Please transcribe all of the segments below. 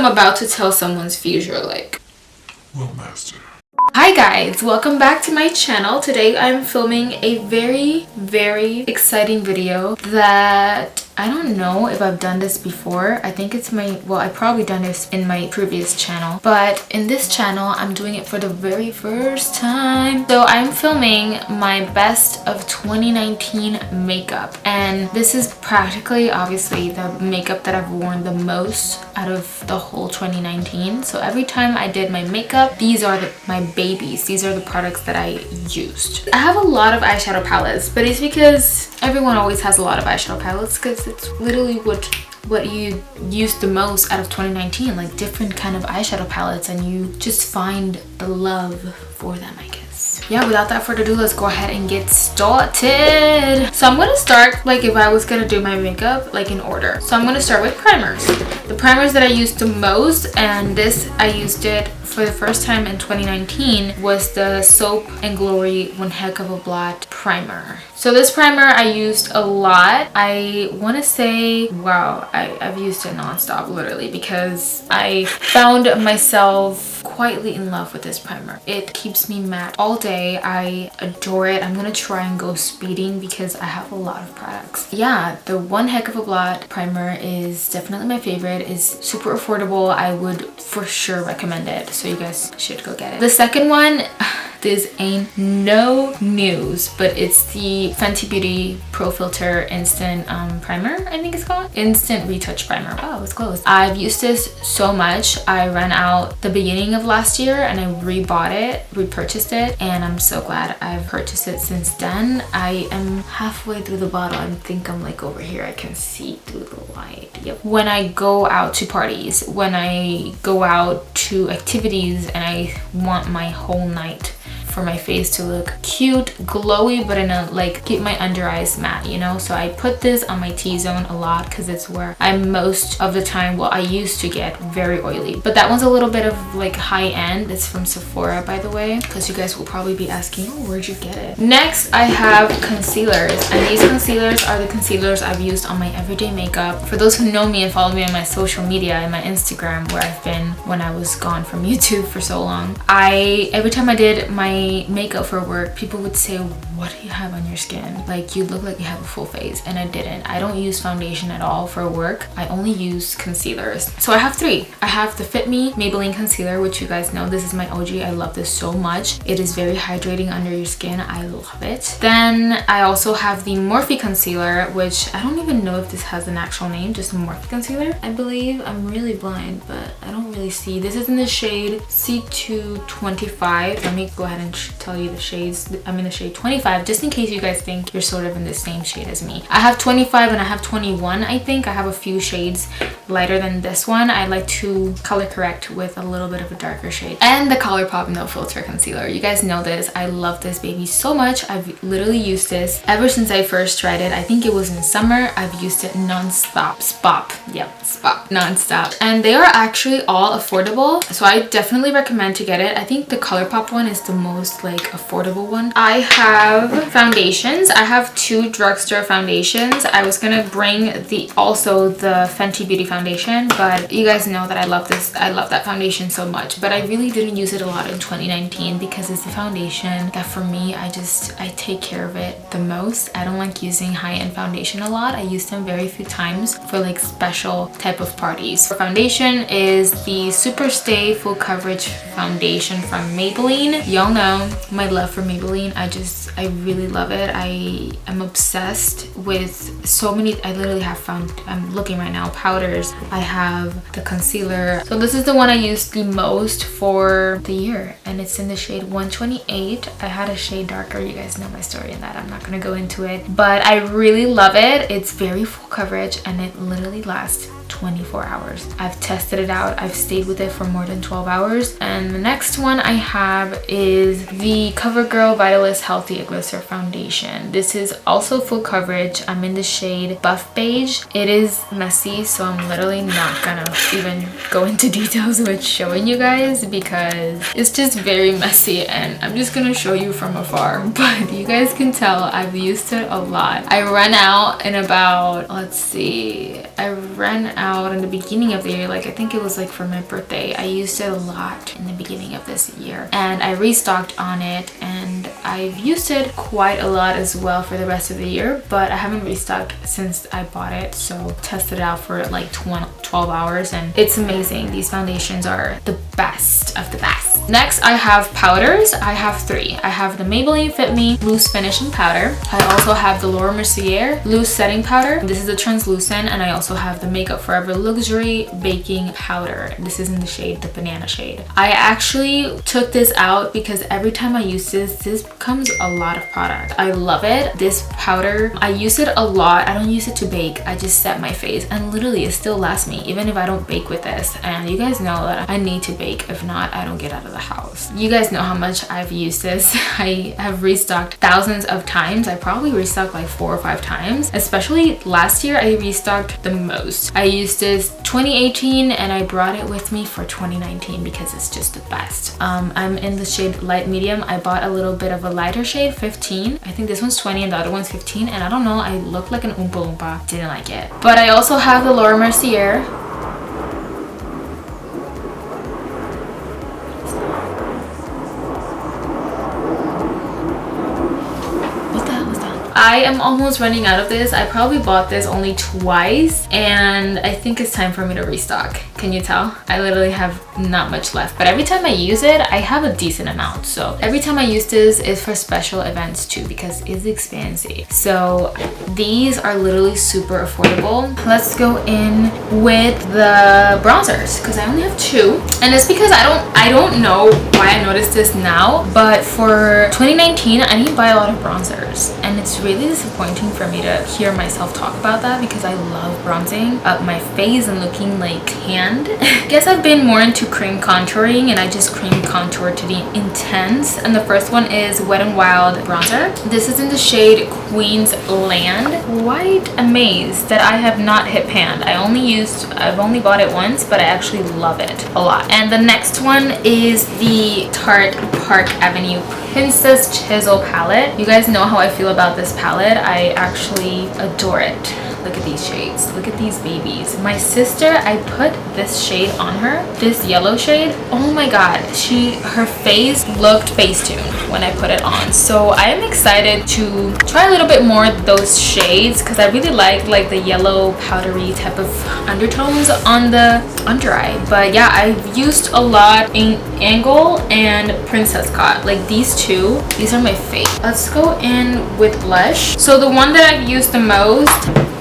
I'm about to tell someone's future, like. Well, master. Hi guys, welcome back to my channel. Today I'm filming a very exciting video that I don't know if I've done this before. I think it's I've probably done this in my previous channel, but in this channel I'm doing it for the very first time. So I'm filming my best of 2019 makeup, and this is practically obviously the makeup that I've worn the most out of the whole 2019. So every time I did my makeup, these are my babies. These are the products that I used. I have a lot of eyeshadow palettes, but it's because everyone always has a lot of eyeshadow palettes because it's literally what you use the most out of 2019, like different kind of eyeshadow palettes, and you just find the love for them, I guess. Yeah, without that further ado, let's go ahead and get started. So I'm gonna start like if I was gonna do my makeup like in order. So I'm gonna start with primers. The primers that I used the most, and this I used it for the first time in 2019, was the Soap and Glory One Heck of a Blot primer. So this primer I used a lot. I want to say, wow, I've used it non-stop literally, because I found myself quietly in love with this primer. It keeps me matte all day. I adore it. I'm gonna try and go speeding because I have a lot of products. Yeah, the One Heck of a Blot primer is definitely my favorite. It's super affordable. I would for sure recommend it, so you guys should go get it. The second one, this ain't no news, but it's the Fenty Beauty Pro Filt'r Instant Primer, I think it's called. Instant Retouch Primer. Oh, it's close. I've used this so much. I ran out the beginning of last year and I repurchased it, and I'm so glad I've purchased it since then. I am halfway through the bottle. I think I'm like over here. I can see through the light. Yep. When I go out to parties, when I go out to activities, and I want my whole night for my face to look cute, glowy, but in a like keep my under eyes matte, you know. So I put this on my T-zone a lot because it's where I most of the time, well, I used to get very oily, but that one's a little bit of like high end. It's from Sephora, by the way, because you guys will probably be asking, oh, where'd you get it? Next I have concealers, and these concealers are the concealers I've used on my everyday makeup. For those who know me and follow me on my social media and my Instagram, where I've been when I was gone from YouTube for so long, every time I did my makeup for work, people would say, what do you have on your skin? Like, you look like you have a full face, and I didn't. I don't use foundation at all for work. I only use concealers. So I have three. I have the Fit Me Maybelline Concealer, which you guys know, this is my OG. I love this so much. It is very hydrating under your skin. I love it. Then I also have the Morphe Concealer, which I don't even know if this has an actual name, just Morphe Concealer, I believe. I'm really blind, but I don't really see. This is in the shade C225. Let me go ahead and tell you the shades. I'm in the shade 25, just in case you guys think you're sort of in the same shade as me. I have 25 and I have 21, I think. I have a few shades lighter than this one. I like to color correct with a little bit of a darker shade. And the Colourpop No Filter Concealer. You guys know this. I love this baby so much. I've literally used this ever since I first tried it. I think it was in summer. I've used it non-stop. Non-stop. And they are actually all affordable, so I definitely recommend to get it. I think the Colourpop one is the most like affordable one. I have foundations. I have two drugstore foundations. I was gonna bring also the Fenty Beauty foundation, but you guys know that I love this. I love that foundation so much, but I really didn't use it a lot in 2019 because it's a foundation that for me, I take care of it the most. I don't like using high-end foundation a lot. I use them very few times for like special type of parties. For foundation is the Superstay Full Coverage Foundation from Maybelline. Y'all know my love for Maybelline. I really love it. I am obsessed with so many. I literally have found, I'm looking right now, powders. I have the concealer. So this is the one I used the most for the year, and it's in the shade 128. I had a shade darker. You guys know my story in that. I'm not gonna go into it, but I really love it. It's very full coverage and it literally lasts 24 hours. I've tested it out. I've stayed with it for more than 12 hours. And the next one I have is the Covergirl Vitalist Healthy Elixir Foundation. This is also full coverage. I'm in the shade Buff Beige. It is messy, so I'm literally not gonna even go into details with showing you guys because it's just very messy, and I'm just gonna show you from afar. But you guys can tell I've used it a lot. I ran out in about, let's see, I ran out in the beginning of the year, like I think it was like for my birthday. I used it a lot in the beginning of this year and I restocked on it, and I've used it quite a lot as well for the rest of the year, but I haven't restocked since I bought it. So tested it out for like 12 hours and it's amazing. These foundations are the best of the best. Next, I have powders. I have 3. I have the Maybelline Fit Me Loose Finishing Powder. I also have the Mercier Loose Setting Powder. This is a translucent, and I also have the Makeup Forever Luxury Baking Powder. This is in the shade, the banana shade. I actually took this out because every time I use this becomes a lot of product. I love it. This powder, I use it a lot. I don't use it to bake. I just set my face and literally it still lasts me even if I don't bake with this. And you guys know that I need to bake. If not, I don't get out of the house. You guys know how much I've used this. I have restocked thousands of times. I probably restocked like 4 or 5 times. Especially last year, I restocked the most. I used this 2018 and I brought it with me for 2019 because it's just the best. I'm in the shade light medium. I bought a little bit of a lighter shade, 15. I think this one's 20 and the other one's 15, and I don't know, I look like an Oompa Loompa. Didn't like it. But I also have the Mercier. I am almost running out of this. I probably bought this only twice and I think it's time for me to restock. Can you tell? I literally have not much left, but every time I use it, I have a decent amount. So every time I use this is for special events too because it's expensive. So these are literally super affordable. Let's go in with the bronzers because I only have 2. And it's because I don't know why I noticed this now, but for 2019, I didn't buy a lot of bronzers. And it's really disappointing for me to hear myself talk about that because I love bronzing up my face and looking like tanned. I guess I've been more into cream contouring and I just cream contour to the intense. And the first one is Wet n Wild bronzer. This is in the shade Queen's Land. Quite amazed that I have not hit pan. I've only bought it once, but I actually love it a lot. And the next one is the Tarte Park Avenue Princess Chisel palette. You guys know how I feel about this palette. I actually adore it. Look at these shades. Look at these babies. My sister, I put this shade on her, this yellow shade. Oh my god, her face looked Facetune when I put it on. So I am excited to try a little bit more of those shades because I really like the yellow powdery type of undertones on the under eye. But yeah, I've used a lot in Angle and Princess Cut. Like these two, these are my favorite. Let's go in with blush. So the one that I've used the most,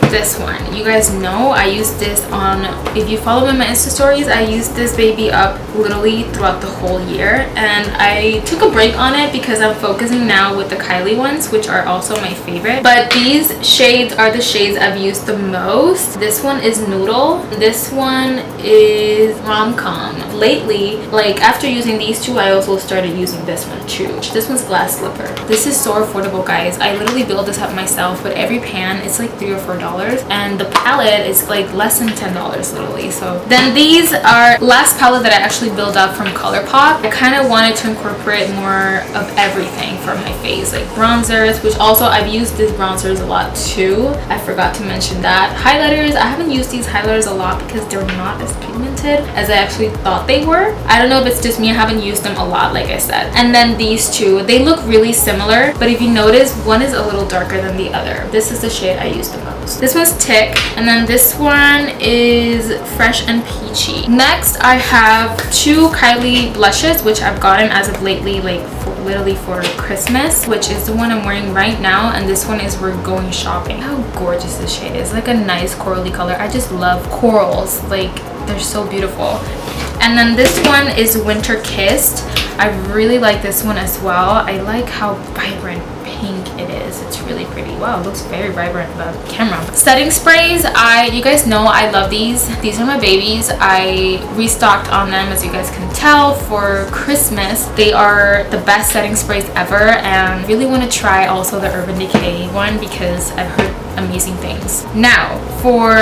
this one. You guys know I use this on, if you follow me on my Insta stories, I use this baby up literally throughout the whole year, and I took a break on it because I'm focusing now with the Kylie ones, which are also my favorite. But these shades are the shades I've used the most. This one is Noodle. This one is Rom-Com. Lately, like after using these two, I also started using this one too. This one's Glass Slipper. This is so affordable, guys. I literally built this up myself, but every pan it's like $3 or $4. And the palette is like less than $10 literally. So then these are last palette that I actually built up from Colourpop. I kind of wanted to incorporate more of everything for my face, like bronzers, which also I've used these bronzers a lot too. I forgot to mention that. Highlighters, I haven't used these highlighters a lot because they're not as pigmented as I actually thought they were. I don't know if it's just me, I haven't used them a lot like I said. And then these two, they look really similar, but if you notice, one is a little darker than the other. This is the shade I use the most. This one's Tick, and then this one is Fresh and Peachy. Next, I have 2 Kylie blushes, which I've gotten as of lately, like literally for Christmas, which is the one I'm wearing right now, and this one is We're Going Shopping. How gorgeous this shade is. Like a nice corally color. I just love corals. Like, they're so beautiful. And then this one is Winter Kissed. I really like this one as well. I like how vibrant pink it is. It's really pretty. Wow, it looks very vibrant on the camera. Setting sprays, you guys know I love these. These are my babies. I restocked on them, as you guys can tell, for Christmas. They are the best setting sprays ever, and really want to try also the Urban Decay one because I've heard amazing things. Now for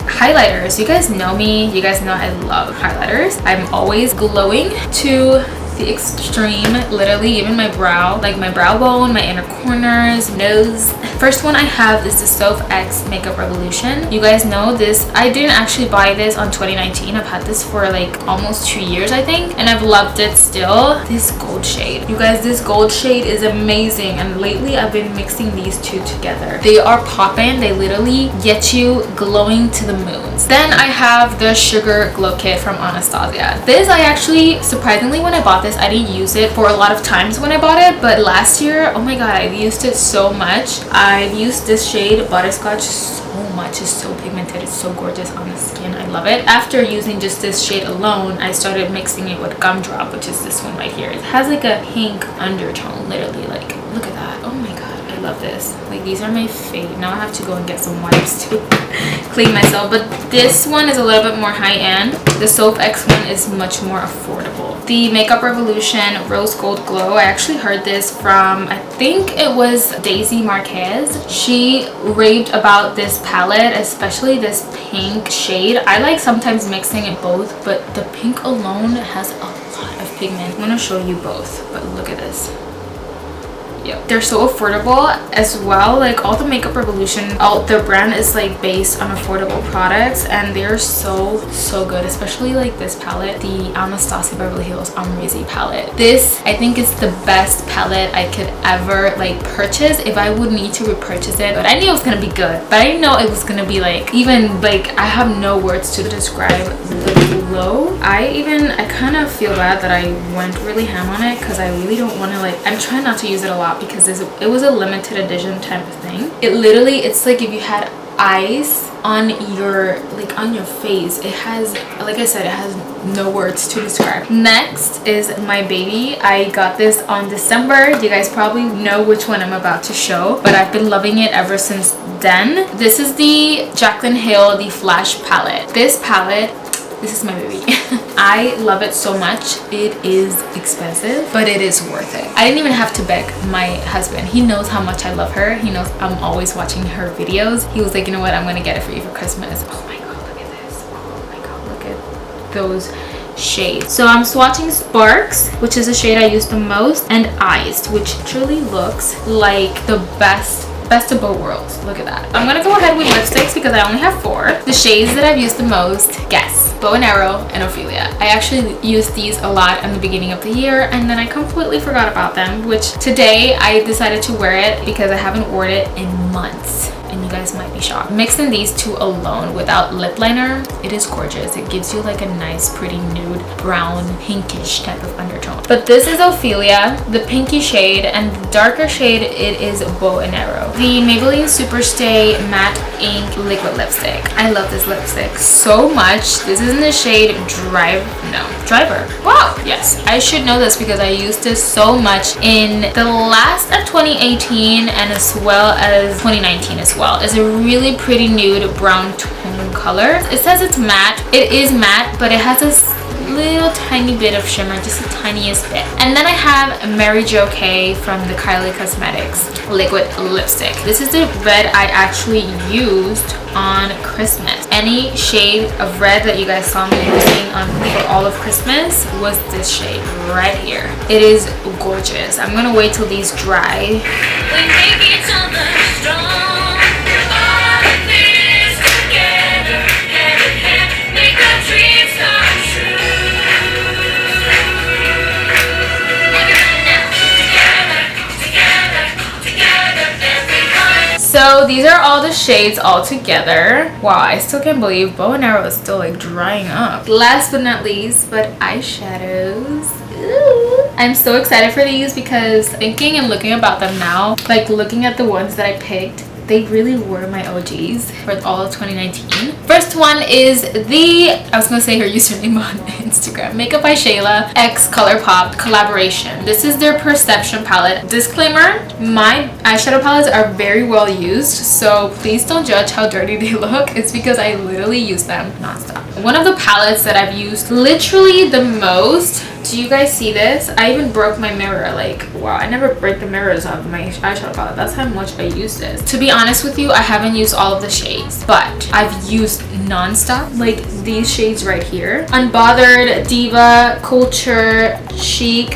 highlighters, you guys know me, you guys know I love highlighters. I'm always glowing to the extreme. Literally, even my brow, like my brow bone, my inner corners, nose. First one I have is the Sof X Makeup Revolution. You guys know this. I didn't actually buy this on 2019. I've had this for like almost 2 years, I think, and I've loved it still. This gold shade, you guys, this gold shade is amazing, and lately I've been mixing these two together. They are popping. They literally get you glowing to the moons. Then I have the Sugar Glow Kit from Anastasia. This, I actually, surprisingly, when I bought this, I didn't use it for a lot of times when I bought it, but last year, oh my god, I've used it so much. I've used this shade Butterscotch so much. It's so pigmented, it's so gorgeous on the skin. I love it. After using just this shade alone, I started mixing it with Gumdrop, which is this one right here. It has like a pink undertone, literally. Like, look at that. Oh my god, I love this. Like, these are my fave. Now I have to go and get some wipes to clean myself, but this one is a little bit more high-end. The Sof X one is much more affordable. The Makeup Revolution Rose Gold Glow, I actually heard this from, I think it was Daisy Marquez. She raved about this palette, especially this pink shade. I like sometimes mixing it both, but the pink alone has a lot of pigment. I'm gonna show you both, but look at this. Yep. They're so affordable as well. Like, all the Makeup Revolution, their brand is like based on affordable products, and they're so good, especially like this palette, the Anastasia Beverly Hills Amrezy palette. This, I think, is the best palette I could ever like purchase if I would need to repurchase it. But I knew it was gonna be good, but I didn't know it was gonna be like, even like, I have no words to describe the glow. I kind of feel bad that I went really ham on it, because I really don't want to, like, I'm trying not to use it a lot because it was a limited edition type of thing. It literally, it's like if you had ice on your, like, on your face. It has, like I said, it has no words to describe. Next is my baby. I got this on December. You guys probably know which one I'm about to show, but I've been loving it ever since then. This is the Jaclyn Hill, the Flash palette. This palette, this is my baby. I love it so much. It is expensive, but it is worth it. I didn't even have to beg my husband. He knows how much I love her. He knows I'm always watching her videos. He was like, you know what, I'm gonna get it for you for Christmas. Oh my god, look at this. Oh my god, look at those shades. So I'm swatching Sparks, which is the shade I use the most, and Iced, which truly looks like the best of both worlds. Look at that. I'm gonna go ahead with lipsticks because I only have 4. The shades that I've used the most, guess. Bow and Arrow and Ophelia. I actually used these a lot in the beginning of the year, and then I completely forgot about them, which today I decided to wear it because I haven't worn it in months, and you guys might be shocked. Mixing these two alone without lip liner, it is gorgeous. It gives you like a nice pretty nude brown pinkish type of undertone. But this is Ophelia, the pinky shade, and the darker shade, it is Bow and Arrow. The Maybelline Superstay Matte Ink Liquid Lipstick. I love this lipstick so much. This is in the shade Driver. Wow, yes, I should know this because I used this so much in the last of 2018 and as well as 2019 as well. It's a really pretty nude brown tone color. It says it's matte. It is matte, but it has this little tiny bit of shimmer, just the tiniest bit. And then I have Mary Jo K from the Kylie Cosmetics liquid lipstick. This is the red I actually used on Christmas. Any shade of red that you guys saw me using for all of Christmas was this shade right here. It is gorgeous. I'm gonna wait till these dry. We make each other strong. So these are all the shades all together. Wow, I still can't believe Bow and Arrow is still like drying up. Last but not least, but eyeshadows. Ooh. I'm so excited for these because thinking and looking about them now, like looking at the ones that I picked, they really were my OGs for all of 2019. First one is I was gonna say her username on Instagram, Makeup by Shayla x Colourpop collaboration. This is their Perception palette. Disclaimer, my eyeshadow palettes are very well used, so please don't judge how dirty they look. It's because I literally use them nonstop. One of the palettes that I've used literally the most. Do you guys see this? I even broke my mirror. Like, wow, I never break the mirrors of my eyeshadow palette. That's how much I use this. To be honest with you, I haven't used all of the shades, but I've used non-stop, like these shades right here: Unbothered, Diva, Culture, Chic,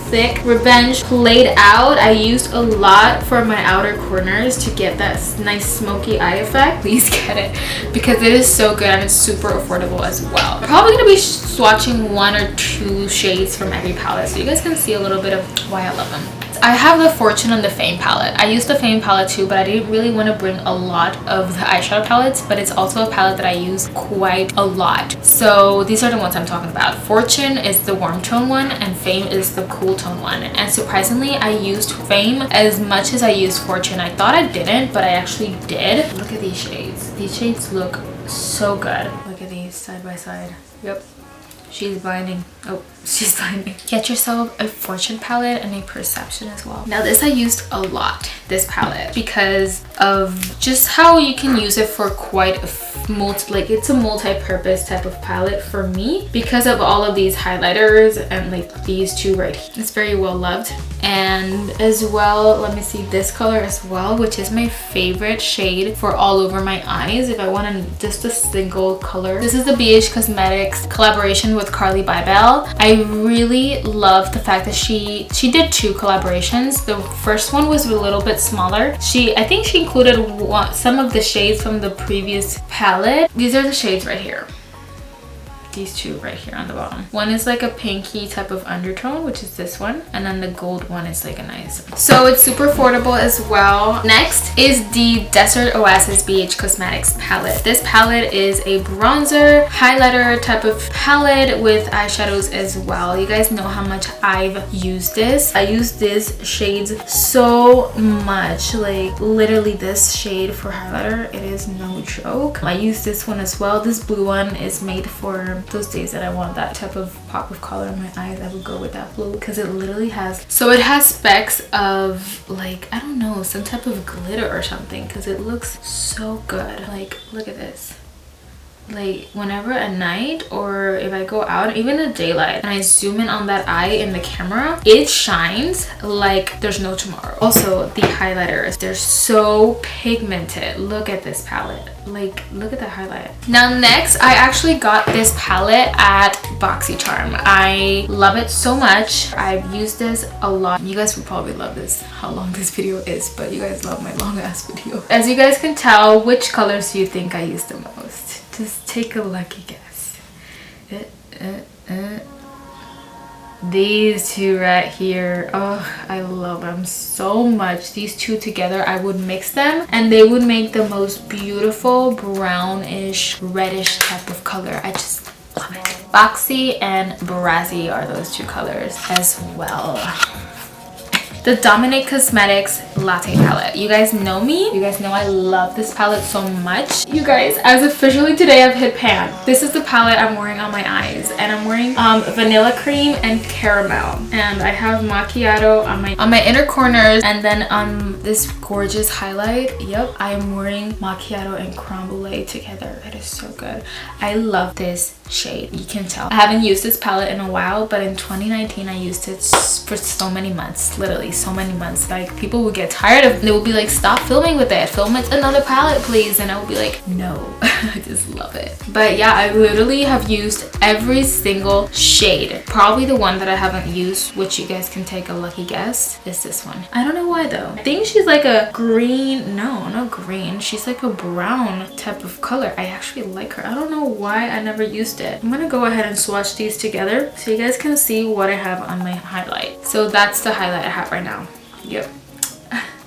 Thick, Revenge, Played Out. I used a lot for my outer corners to get that nice smoky eye effect. Please get it because it is so good and it's super affordable as well. I'm probably gonna be swatching 1 or 2 shades from every palette so you guys can see a little bit of why I love them. I have the Fortune and the Fame palette. I used the Fame palette too, but I didn't really want to bring a lot of the eyeshadow palettes, but it's also a palette that I use quite a lot. So these are the ones I'm talking about. Fortune is the warm tone one and Fame is the cool tone one. And surprisingly, I used Fame as much as I used Fortune. I thought I didn't, but I actually did. Look at these shades. These shades look so good. Look at these side by side. Yep. She's blinding. Oh, she's blinding. Get yourself a Fortune palette and a Perception as well. Now this I used a lot, this palette, because of just how you can use it for quite a it's a multi-purpose type of palette for me because of all of these highlighters and like these two right here. It's very well loved. And as well, let me see this color as well, which is my favorite shade for all over my eyes if I want just a single color. This is the BH Cosmetics collaboration with Carly Bybel. I really love the fact that she did 2 collaborations. The first one was a little bit smaller. I think she included some of the shades from the previous palette. These are the shades right here. These 2 right here on the bottom. One is like a pinky type of undertone, which is this one, and then the gold one is like a nice. So it's super affordable as well. Next is the Desert Oasis BH Cosmetics palette. This palette is a bronzer highlighter type of palette with eyeshadows as well. You guys know how much I've used this. I use these shades so much, like literally this shade for highlighter, it is no joke. I use this one as well. This blue one is made for those days that I want that type of pop of color in my eyes. I would go with that blue because it literally has, so it has specks of like, I don't know, some type of glitter or something because it looks so good. Like, look at this. Like whenever at night or if I go out, even in daylight, and I zoom in on that eye in the camera, it shines like there's no tomorrow. Also the highlighters, they're so pigmented. Look at this palette. Like, look at that highlight. Now next, I actually got this palette at BoxyCharm. I love it so much. I've used this a lot. You guys would probably love this, how long this video is, but you guys love my long ass video. As you guys can tell, which colors do you think I use the most? Just take a lucky guess. These 2 right here. Oh, I love them so much. These 2 together, I would mix them and they would make the most beautiful brownish reddish type of color. I just love it. Boxy and Brassy are those 2 colors as well. The Dominic Cosmetics Latte palette. You guys know me. You guys know I love this palette so much. You guys, as officially today I've hit pan. This is the palette I'm wearing on my eyes, and I'm wearing Vanilla Cream and Caramel, and I have Macchiato on my inner corners, and then on this gorgeous highlight, yep, I am wearing Macchiato and Creme Brulee together. It is so good. I love this shade. You can tell I haven't used this palette in a while, but in 2019 I used it for so many months, literally so many months. Like, people would get tired of it. They would be like, stop filming with it, film it another palette please, and I would be like, no. I just love it. But yeah, I literally have used every single shade. Probably the one that I haven't used, which you guys can take a lucky guess, is this one. I don't know why though. I think she's like a green, no, not green, she's like a brown type of color. I actually like her. I don't know why I never used it. I'm gonna go ahead and swatch these together so you guys can see what I have on my highlight. So that's the highlight I have right now. Yep.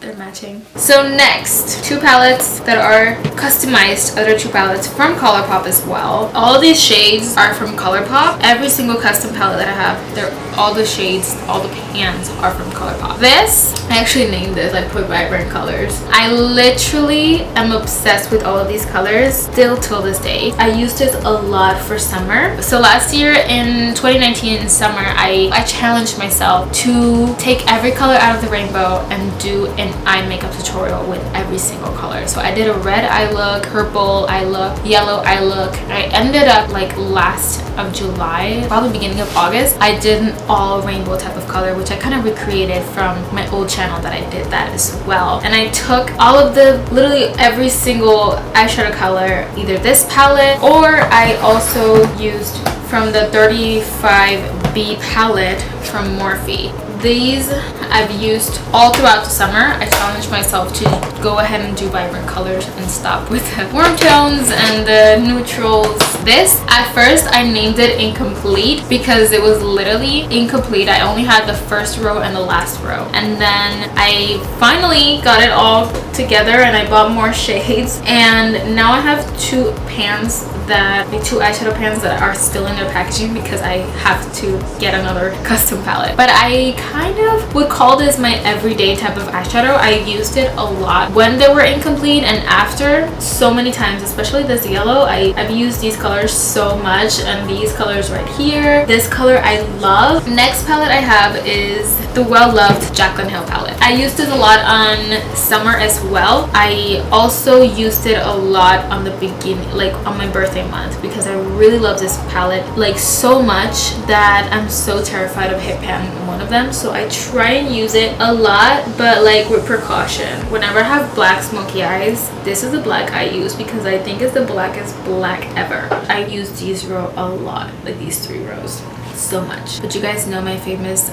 They're matching. So next, 2 palettes that are customized, other 2 palettes from Colourpop as well. All of these shades are from Colourpop. Every single custom palette that I have, all the shades, all the pans are from Colourpop. This, I actually named this, I put vibrant colors. I literally am obsessed with all of these colors still till this day. I used this a lot for summer. So last year in 2019 in summer, I challenged myself to take every color out of the rainbow and do an an eye makeup tutorial with every single color. So I did a red eye look, purple eye look, yellow eye look. I ended up like last of July, probably beginning of August, I did an all rainbow type of color, which I kind of recreated from my old channel that I did that as well. And I took all of the, literally every single eyeshadow color, either this palette or I also used from the 35B palette from Morphe. These I've used all throughout the summer. I challenged myself to go ahead and do vibrant colors and stop with the warm tones and the neutrals. This, at first I named it Incomplete because it was literally incomplete. I only had the first row and the last row. And then I finally got it all together and I bought more shades. And now I have two pans that, the two eyeshadow pans that are still in their packaging because I have to get another custom palette. But I kind of would call this my everyday type of eyeshadow. I used it a lot when they were incomplete and after, so many times, especially this yellow. I've used these colors so much, and these colors right here, this color I love. Next palette I have is the well-loved Jaclyn Hill palette. I used this a lot on summer as well. I also used it a lot on the beginning, like on my birthday month, because I really love this palette like so much that I'm so terrified of hit pan one of them. So I try and use it a lot, but like with precaution. Whenever I have black smoky eyes, this is the black I use because I think it's the blackest black ever. I use these rows a lot, like these 3 rows, so much. But you guys know my famous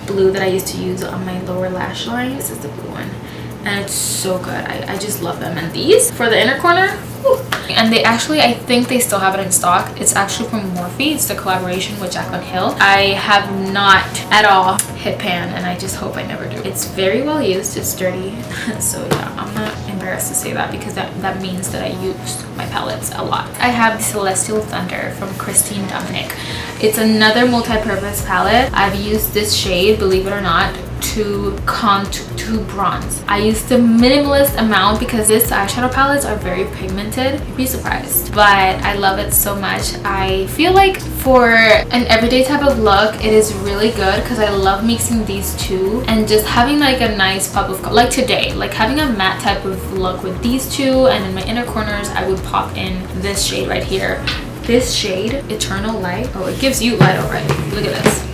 blue that I used to use on my lower lash line. This is the blue one and it's so good. I just love them. And these for the inner corner, whew. And they actually, I think they still have it in stock. It's actually from Morphe. It's the collaboration with Jaclyn Hill. I have not at all hit pan and I just hope I never do. It's very well used. It's dirty. So yeah, I'm not embarrassed to say that because that means that I used my palettes a lot. I have the Celestial Thunder from Christine Dominic. It's another multi-purpose palette. I've used this shade, believe it or not, to contour, to bronze. I used the minimalist amount because this eyeshadow palettes are very pigmented. You'd be surprised, but I love it so much. I feel like for an everyday type of look, it is really good because I love mixing these two and just having like a nice pop of color. Like today, like having a matte type of look with these two, and in my inner corners, I would pop in this shade right here. This shade, Eternal Light. Oh, it gives you light already. Look at this.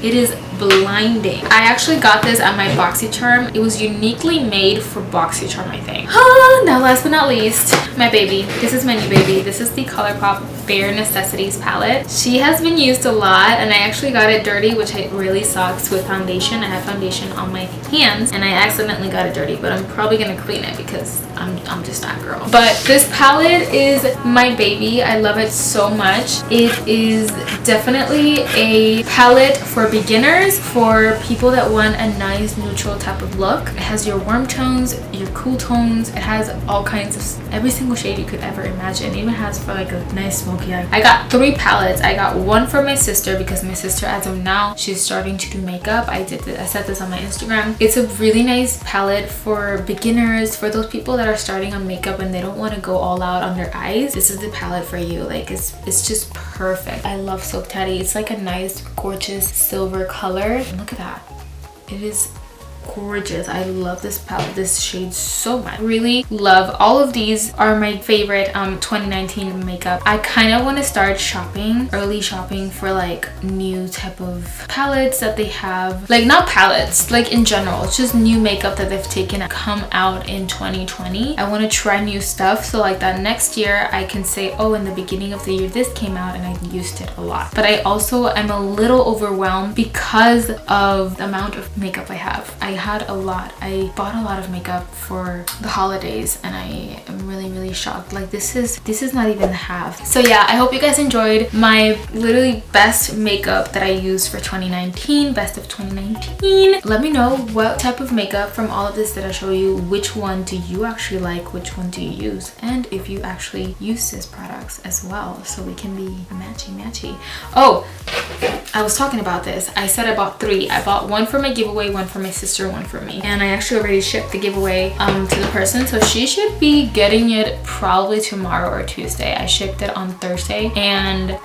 It is blinding. I actually got this at my BoxyCharm. It was uniquely made for BoxyCharm, I think. Now last but not least, my baby. This is my new baby. This is the Colourpop Bare Necessities palette. She has been used a lot and I actually got it dirty, which really sucks with foundation. I have foundation on my hands and I accidentally got it dirty, but I'm probably gonna clean it because I'm just that girl. But this palette is my baby. I love it so much. It is definitely a palette for beginners, for people that want a nice neutral type of look. It has your warm tones, your cool tones. It has all kinds of, every single shade you could ever imagine. It even has for like a nice smoky eye. I got 3 palettes. I got one for my sister because my sister, as of now, she's starting to do makeup. I said this on my Instagram. It's a really nice palette for beginners, for those people that are starting on makeup and they don't want to go all out on their eyes. This is the palette for you. Like it's just perfect. I love Silk Teddy. It's like a nice gorgeous silver color. And look at that. It is gorgeous. I love this palette, this shade so much. Really love all of these. Are my favorite 2019 makeup. I kind of want to start shopping, early shopping for like new type of palettes that they have, like not palettes, like in general, it's just new makeup that they've taken come out in 2020. I want to try new stuff so like that next year I can say, oh, in the beginning of the year this came out and I used it a lot. But I also am a little overwhelmed because of the amount of makeup I have. I had a lot. I bought a lot of makeup for the holidays and I am really shocked. Like this is not even half. So yeah, I hope you guys enjoyed my literally best makeup that I used for 2019, best of 2019. Let me know what type of makeup from all of this that I show you, which one do you actually like, which one do you use, and if you actually use these products as well so we can be matchy. Oh, I was talking about this. I said I bought 3. I bought one for my giveaway, one for my sister, one for me. And I actually already shipped the giveaway to the person. So she should be getting it probably tomorrow or Tuesday. I shipped it on Thursday. And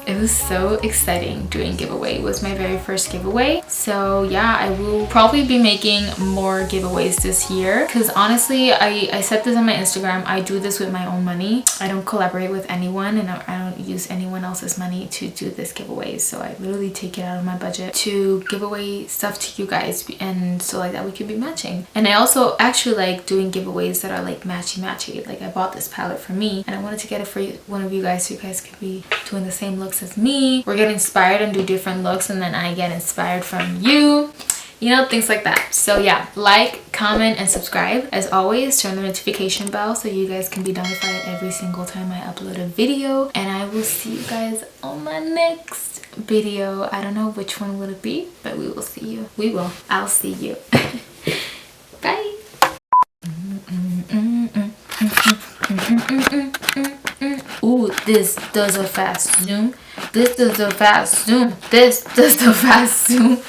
it was so exciting doing giveaway. It was my very first giveaway. So yeah, I will probably be making more giveaways this year. Because honestly, I said this on my Instagram. I do this with my own money. I don't collaborate with anyone, and I don't use anyone else's money to do this giveaway. So I literally take it out of my budget to give away stuff to you guys, and so like that we could be matching. And I also actually like doing giveaways that are like matchy. Like I bought this palette for me, and I wanted to get it for one of you guys, so you guys could be doing the same looks as me. We're getting inspired and do different looks, and then I get inspired from you. You know, things like that. So yeah, like, comment, and subscribe. As always, turn the notification bell so you guys can be notified every single time I upload a video. And I will see you guys on my next video. I don't know which one will it be, but we will see you. We will. I'll see you. Bye. Ooh, this does a fast zoom. This does a fast zoom. This does a fast zoom.